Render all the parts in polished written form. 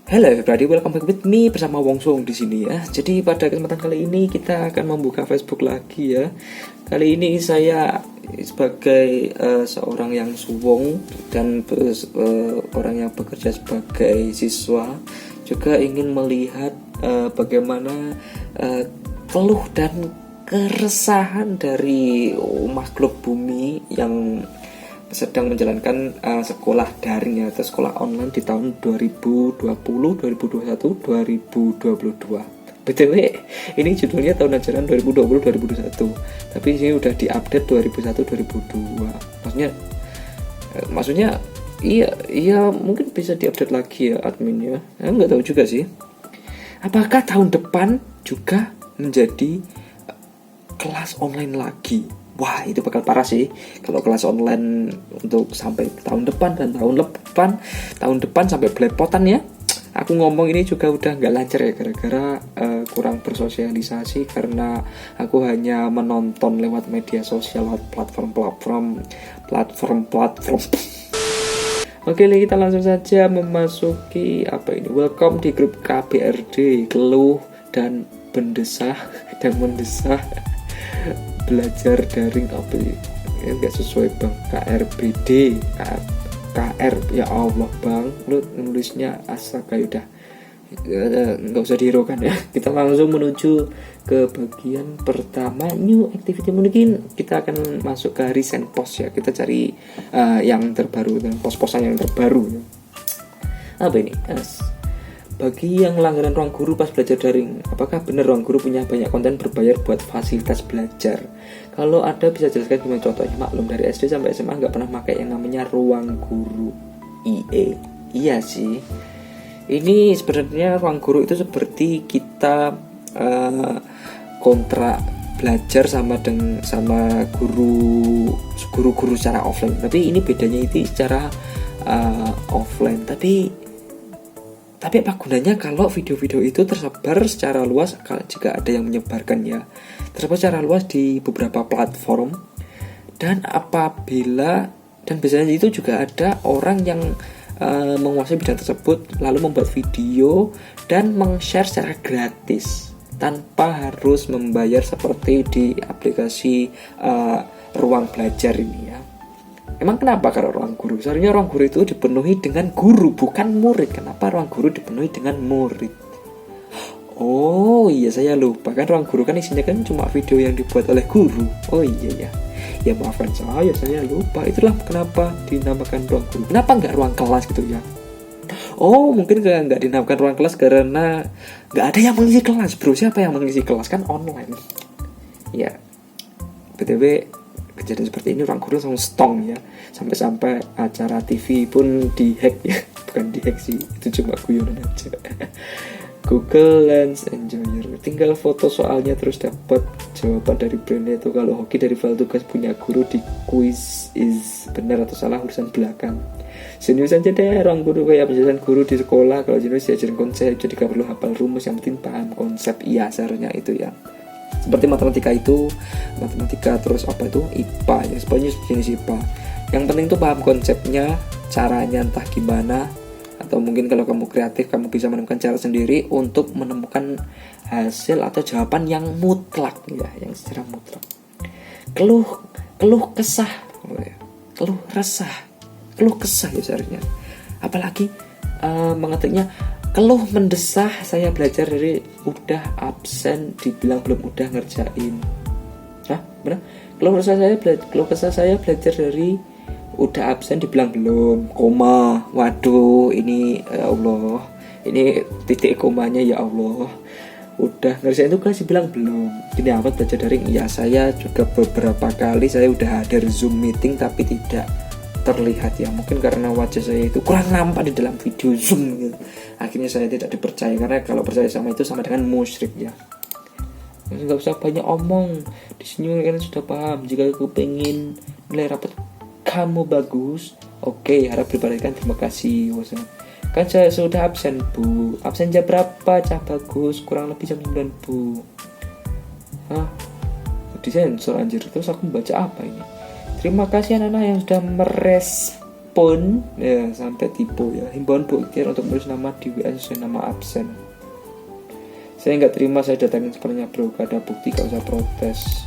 Hello everybody, welcome back with me bersama Wong Song di sini ya. Jadi pada kesempatan kali ini kita akan membuka Facebook lagi ya. Kali ini saya sebagai seorang yang suwong dan orang yang bekerja sebagai siswa juga ingin melihat bagaimana keluh dan keresahan dari makhluk bumi yang sedang menjalankan sekolah daring atau sekolah online di tahun 2020, 2021, 2022. BTW, ini judulnya tahun ajaran 2020-2021. Tapi ini udah diupdate 2001-2002. Maksudnya iya mungkin bisa diupdate lagi ya adminnya. Nggak tahu juga sih. Apakah tahun depan juga menjadi kelas online lagi? Wah, itu bakal parah sih kalau kelas online untuk sampai tahun depan dan tahun depan sampai belepotan ya. Aku ngomong ini juga udah nggak lancar ya gara-gara kurang bersosialisasi karena aku hanya menonton lewat media sosial, lewat platform. Oke, kita langsung saja memasuki welcome di grup KBRD, keluh dan mendesah belajar daring ya nggak sesuai bang, KRBD KR ya Allah bang, lu nulisnya astaga, udah nggak usah dihiraukan ya. Kita langsung menuju ke bagian pertama, new activity. Mungkin kita akan masuk ke recent post ya, kita cari yang terbaru dan post-postan yang terbaru ya. Apa ini? Bagi yang langganan ruang guru pas belajar daring, apakah benar ruang guru punya banyak konten berbayar buat fasilitas belajar? Kalau ada bisa jelaskan gimana contohnya? Maklum dari SD sampai SMA nggak pernah pakai yang namanya ruang guru IE. Iya sih. Ini sebenarnya ruang guru itu seperti kita kontrak belajar sama guru-guru secara offline. Tapi ini bedanya itu secara offline. Tapi apa gunanya kalau video-video itu tersebar secara luas, jika ada yang menyebarkannya, tersebar secara luas di beberapa platform, dan biasanya itu juga ada orang yang menguasai bidang tersebut lalu membuat video dan meng-share secara gratis tanpa harus membayar seperti di aplikasi ruang belajar ini ya. Emang kenapa kalau ruang guru? Seharusnya ruang guru itu dipenuhi dengan guru, bukan murid. Kenapa ruang guru dipenuhi dengan murid? Oh iya, saya lupa. Kan ruang guru kan isinya kan cuma video yang dibuat oleh guru. Oh iya ya. Ya maafkan saya lupa. Itulah kenapa dinamakan ruang guru. Kenapa nggak ruang kelas gitu ya? Oh, mungkin nggak dinamakan ruang kelas karena nggak ada yang mengisi kelas, bro. Siapa yang mengisi kelas? Kan online. Ya, BTW, kejadian seperti ini ruang guru langsung stong ya, sampai acara TV pun dihack ya. Bukan dihack sih, itu cuma guyonan aja. Google Lens Enjoyer, tinggal foto soalnya terus dapat jawaban dari brandnya itu. Kalau hoki dari file tugas punya guru di quiz is benar atau salah urusan belakang. Jenius aja deh ruang guru, kayak penjelasan guru di sekolah. Kalau jenius diajarin konsep, jadi gak perlu hafal rumus, yang penting paham konsep. Iya, seharusnya itu ya. Seperti matematika terus IPA ya, sebenarnya jenis IPA. Yang penting tuh paham konsepnya, caranya entah gimana, atau mungkin kalau kamu kreatif kamu bisa menemukan cara sendiri untuk menemukan hasil atau jawaban yang mutlak ya, yang secara mutlak. Keluh kesah ya seharusnya. Apalagi mengetiknya keluh mendesah, saya belajar dari udah absen dibilang belum udah ngerjain. Hah? Benar? Keluh kesah saya belajar dari udah absen dibilang belum, koma. Waduh, ini ya Allah. Ini titik komanya ya Allah. Udah ngerjain tugas dibilang belum. Ini amat belajar daring. Ya, saya juga beberapa kali saya udah hadir Zoom meeting tapi tidak terlihat ya, mungkin karena wajah saya itu kurang nampak di dalam video Zoom gitu. Akhirnya saya tidak dipercaya, karena kalau percaya sama itu sama dengan musyrik ya. Nggak usah banyak omong, di sini kalian sudah paham. Jika aku pengen nilai rapat kamu bagus, oke, harap diperhatikan, terima kasih. Kan saya sudah absen bu, absen jam berapa? Cah bagus, kurang lebih jam 9 bu. Hah? Disensor anjir. Terus aku baca apa ini? Terima kasih anak-anak yang sudah pun ya sampai tipu ya. Himbauan Bu Iktir untuk menulis nama di WA sesuai nama absen. Saya nggak terima, saya datangin sepenuhnya bro, gak ada bukti gak usah protes.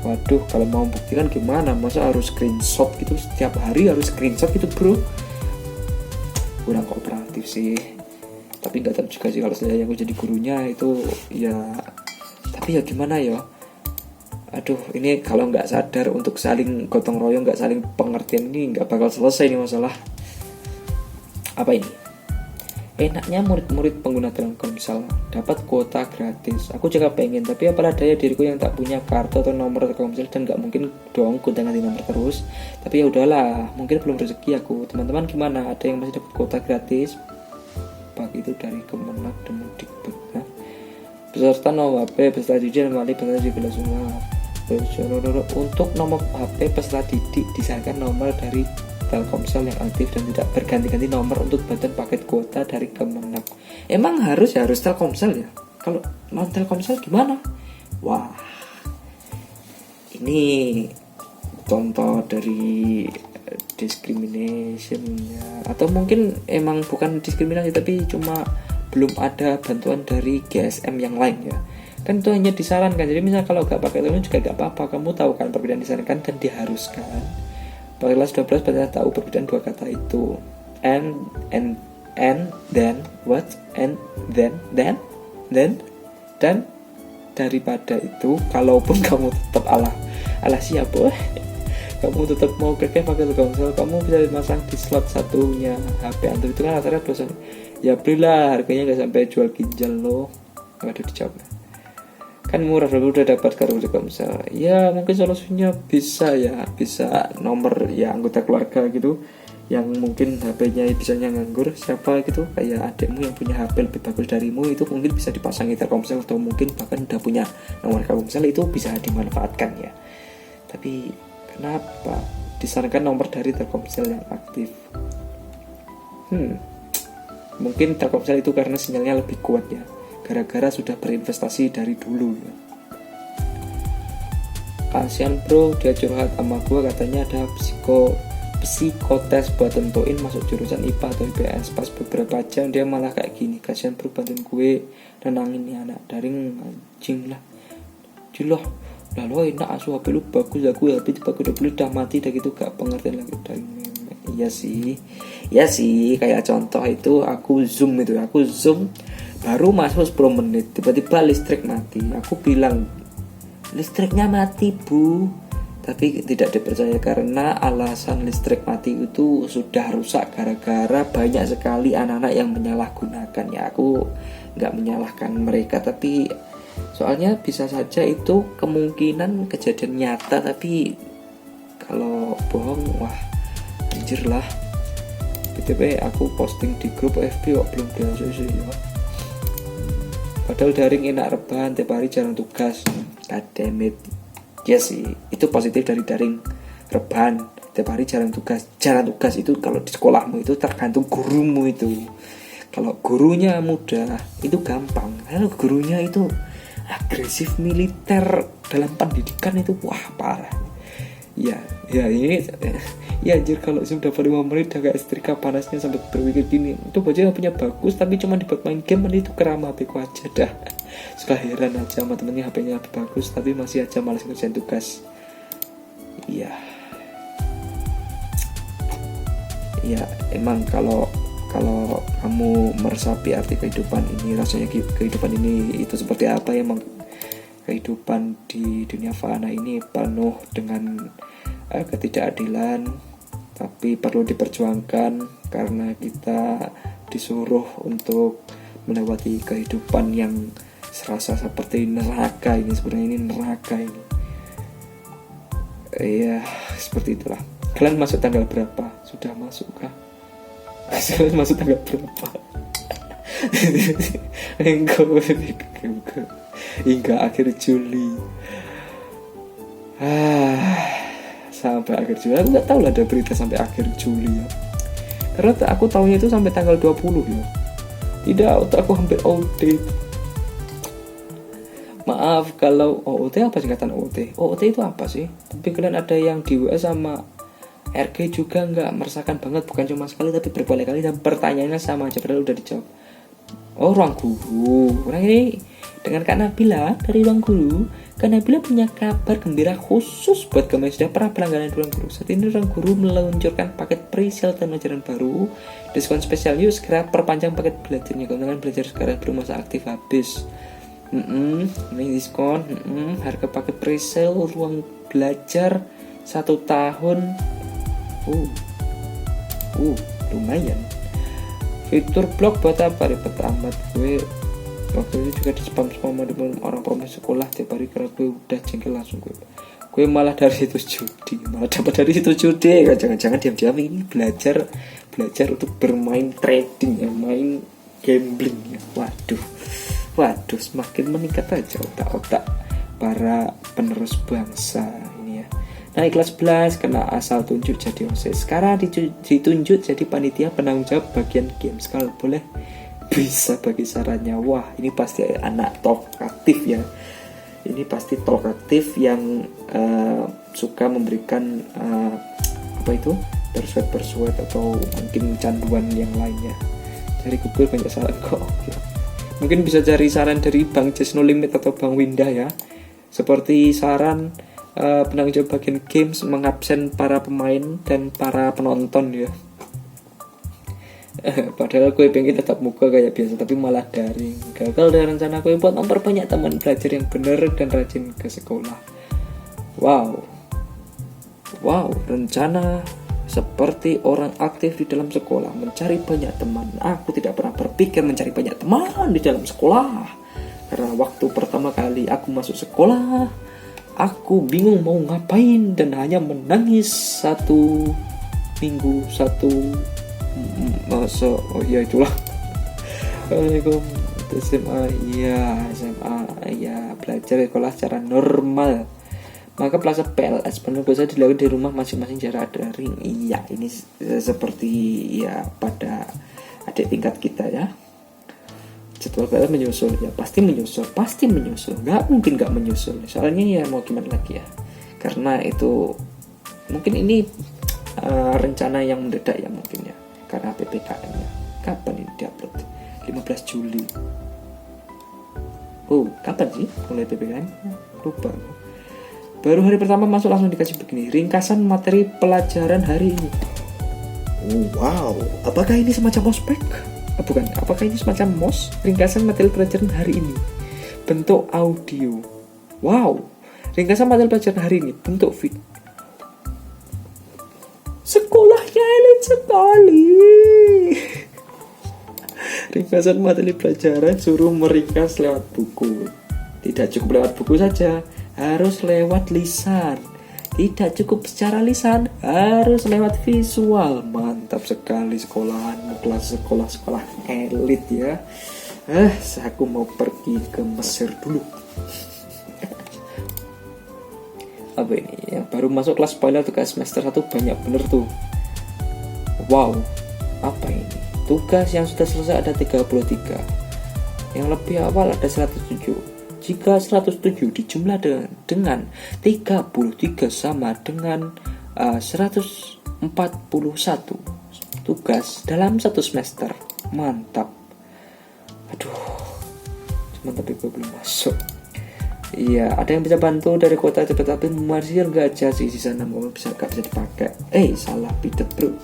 Waduh, kalau mau buktikan gimana, masa harus screenshot gitu, setiap hari harus screenshot gitu bro, kurang kooperatif sih. Tapi nggak tahu juga sih kalau saya yang jadi gurunya itu ya, tapi ya gimana ya. Aduh, ini kalau nggak sadar untuk saling gotong royong, nggak saling pengertian, ini nggak bakal selesai nih masalah. Apa ini? Enaknya murid-murid pengguna Telkomsel dapat kuota gratis. Aku juga pengen, tapi apalah daya diriku yang tak punya kartu atau nomor Telkomsel dan nggak mungkin dong gonta-ganti nomor terus. Tapi ya udahlah, mungkin belum rezeki aku. Teman-teman gimana? Ada yang masih dapat kuota gratis? Pak itu dari Kemenak dan Mendikbud. Nah, beserta nomor HP, peserta didik dan wali peserta didik semua. Untuk nomor HP peserta didik disarankan nomor dari Telkomsel yang aktif dan tidak berganti-ganti nomor untuk bagian paket kuota dari Kemenak. Emang harus Telkomsel ya? Kalau non Telkomsel gimana? Wah, ini contoh dari discrimination ya. Atau mungkin emang bukan diskriminasi tapi cuma belum ada bantuan dari GSM yang lain ya. Kan itu hanya disarankan. Jadi misalnya kalau nggak pakai itu juga nggak apa-apa. Kamu tahu kan perbedaan disarankan dan diharuskan. Pada kelas 12 pada tahu perbedaan dua kata itu. And then what? And then dan daripada itu, kalaupun kamu tetap ala siapa? Kamu tetap mau pakai Telkomsel, kamu bisa masang di slot satunya HP Android itu kan rata-rata dosen. Ya belilah, harganya nggak sampai jual ginjal loh. Nggak ada dijawab. Kan murah, udah dapat kartu Telkomsel. Ya mungkin solusinya bisa nomor ya anggota keluarga gitu yang mungkin HP-nya bisanya nganggur, siapa gitu kayak adikmu yang punya HP lebih bagus darimu, itu mungkin bisa dipasangi Telkomsel atau mungkin bahkan udah punya nomor Telkomsel, itu bisa dimanfaatkan ya. Tapi kenapa disarankan nomor dari Telkomsel yang aktif? Mungkin Telkomsel itu karena sinyalnya lebih kuat ya, gara-gara sudah berinvestasi dari dulu ya. Kasian bro, dia curhat sama gue, katanya ada psikotes buat tentuin masuk jurusan IPA atau IPS. Pas beberapa jam dia malah kayak gini. Kasian bro, bantuin gue nenangin nih anak daring, anjing lah. Jilah lo enak asu HP lu bagus, aku HP bagus udah beli udah mati dah gitu, gak pengertian lagi dari meme. Iya sih kayak contoh itu aku zoom baru masuk 10 menit tiba-tiba listrik mati. Aku bilang listriknya mati bu, tapi tidak dipercaya karena alasan listrik mati itu sudah rusak gara-gara banyak sekali anak-anak yang menyalahgunakan ya. Aku nggak menyalahkan mereka, tapi soalnya bisa saja itu kemungkinan kejadian nyata, tapi kalau bohong wah anjir lah. BTW aku posting di grup FB kok belum diakses ya. Padahal daring enak rebahan, tiap hari jarang tugas. Goddammit. Ya sih, itu positif dari daring rebahan, tiap hari jarang tugas. Jarang tugas itu kalau di sekolahmu itu tergantung gurumu itu. Kalau gurunya mudah itu gampang. Kalau gurunya itu agresif militer dalam pendidikan itu wah parah. Ya ini ya anjir, kalau Zoom dapat 5 menit udah kayak setrika panasnya sampai berpikir gini, itu bocah punya bagus tapi cuma dibuat main game, itu keram HP ku aja dah. Suka heran aja sama temennya HP-nya lebih bagus tapi masih aja malas ngerjain tugas. Iya emang kalau kamu meresapi arti kehidupan ini, rasanya kehidupan ini itu seperti apa, emang kehidupan di dunia fana ini penuh dengan ketidakadilan, tapi perlu diperjuangkan karena kita disuruh untuk melewati kehidupan yang serasa seperti neraka ini. Sebenarnya ini neraka ini. Ya seperti itulah. Kalian masuk tanggal berapa? Sudah masuk kah? Kalian masuk tanggal berapa? Hingga akhir Juli. Sampai akhir Juli. Aku nggak tahu lah ada berita sampai akhir Juli ya. Karena aku tahunya itu sampai tanggal 20 ya. Tidak, aku hampir outdate. Maaf kalau OOT apa singkatan OOT? OOT itu apa sih? Tapi kalian ada yang di WA sama RG juga nggak meresahkan banget, bukan cuma sekali tapi berkali-kali dan pertanyaannya sama aja padahal udah dijawab. Oh, ruang guru. Orang ini dengan Kak Nabila dari ruang guru. Kak Nabila punya kabar gembira khusus buat kamu yang sudah pernah berlangganan di ruang guru. Saat ini ruang guru meluncurkan paket pre-sale tahun ajaran baru. Diskon spesial, yuk segera perpanjang paket belajarnya. Keuntungan belajar sekarang belum masa aktif habis. Ini diskon. Harga paket pre-sale ruang belajar 1 tahun. Lumayan. Fitur blog buat apa ribet amat. Gue waktu itu juga di spam sama orang promosi sekolah tiap hari karena gue udah jengkel langsung. Gue malah dari situs judi, malah dapat dari situs judi. Jangan-jangan diam-diam ini belajar untuk bermain trading ya, main gambling ya. Waduh, semakin meningkat aja otak-otak para penerus bangsa ini ya. Nah, kelas 11 kena asal tunjuk jadi OSIS. Sekarang ditunjuk jadi panitia penanggung jawab bagian games. Kalau boleh bisa bagi sarannya. Wah, ini pasti anak talkatif ya. Ini pasti talkatif yang suka memberikan persuade atau mungkin canduan yang lainnya. Dari Google banyak saran kok. Mungkin bisa cari saran dari Bang Just No Limit atau Bang Winda ya. Seperti saran penanggung jawab bagian games mengabsen para pemain dan para penonton ya. Padahal gue pengen tetap muka kayak biasa tapi malah daring. Gagal dari rencana gue buat memperbanyak teman belajar yang benar dan rajin ke sekolah. Wow, rencana seperti orang aktif di dalam sekolah, mencari banyak teman. Aku tidak pernah berpikir mencari banyak teman di dalam sekolah. Karena waktu pertama kali aku masuk sekolah, aku bingung mau ngapain dan hanya menangis 1 minggu. Itulah. Assalamualaikum. SMA belajar di sekolah secara normal. Maka pelaksanaan PLS penugas dilakukan di rumah masing-masing secara daring. Iya, ini seperti ya pada adik tingkat kita ya. Jadwal PLS menyusul ya, pasti menyusul. Nggak mungkin nggak menyusul. Soalnya ya mau gimana lagi ya. Karena itu mungkin ini rencana yang mendadak ya mungkin ya. Karena PPKM-nya. Kapan ini diupload? 15 Juli. Kapan sih mulai PPKM? Lupa. Baru hari pertama masuk langsung dikasih begini, ringkasan materi pelajaran hari ini. Wow, apakah ini semacam ospek? Bukan, apakah ini semacam MOS? Ringkasan materi pelajaran hari ini. Bentuk audio. Wow, ringkasan materi pelajaran hari ini bentuk video. Sekolahnya elit sekali. Ringkasan materi pelajaran suruh meringkas lewat buku. Tidak cukup lewat buku saja, harus lewat lisan. Tidak cukup secara lisan, harus lewat visual. Mantap sekali sekolahanmu, kelas sekolah elit ya. Aku mau pergi ke Mesir dulu. Apa ini? Yang baru masuk kelas spoiler tugas semester 1 banyak bener tuh. Wow, apa ini? Tugas yang sudah selesai ada 33. Yang lebih awal ada 107. Jika 107 dijumlah dengan 33 sama dengan 141 tugas dalam 1 semester. Mantap. Cuman tapi gue belum masuk. Iya, ada yang bisa bantu dari kota cepet tapi Marsir gak aja sih sisa 6 gak bisa dipakai. Salah pitet bro.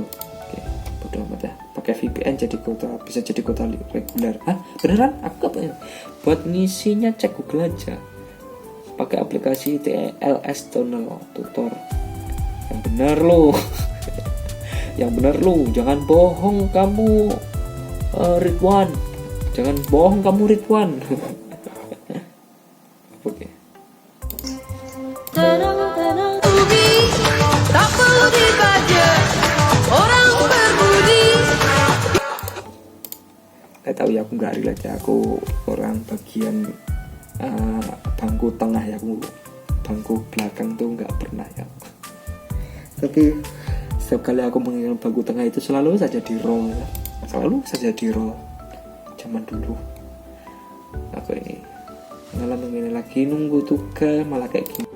Oke, bodo amat ya. Pakai VPN jadi kota, bisa jadi kota reguler. Beneran? Aku apa? Buat ngisinya cek Google aja. Pakai aplikasi TLS Tutor. Yang bener lo. Jangan bohong kamu, Ridwan. Oke. Tenang rugi, tak perlu dibaca. Orang berbudi. Tahu ya, aku nggak relate ya. Aku orang bagian bangku tengah ya. Aku bangku belakang tuh nggak pernah ya. Tapi setiap kali aku mengingat bangku tengah itu selalu saja di roll ya. Zaman dulu. Aku ini ngalamin ini lagi nunggu tugas malah kayak gini.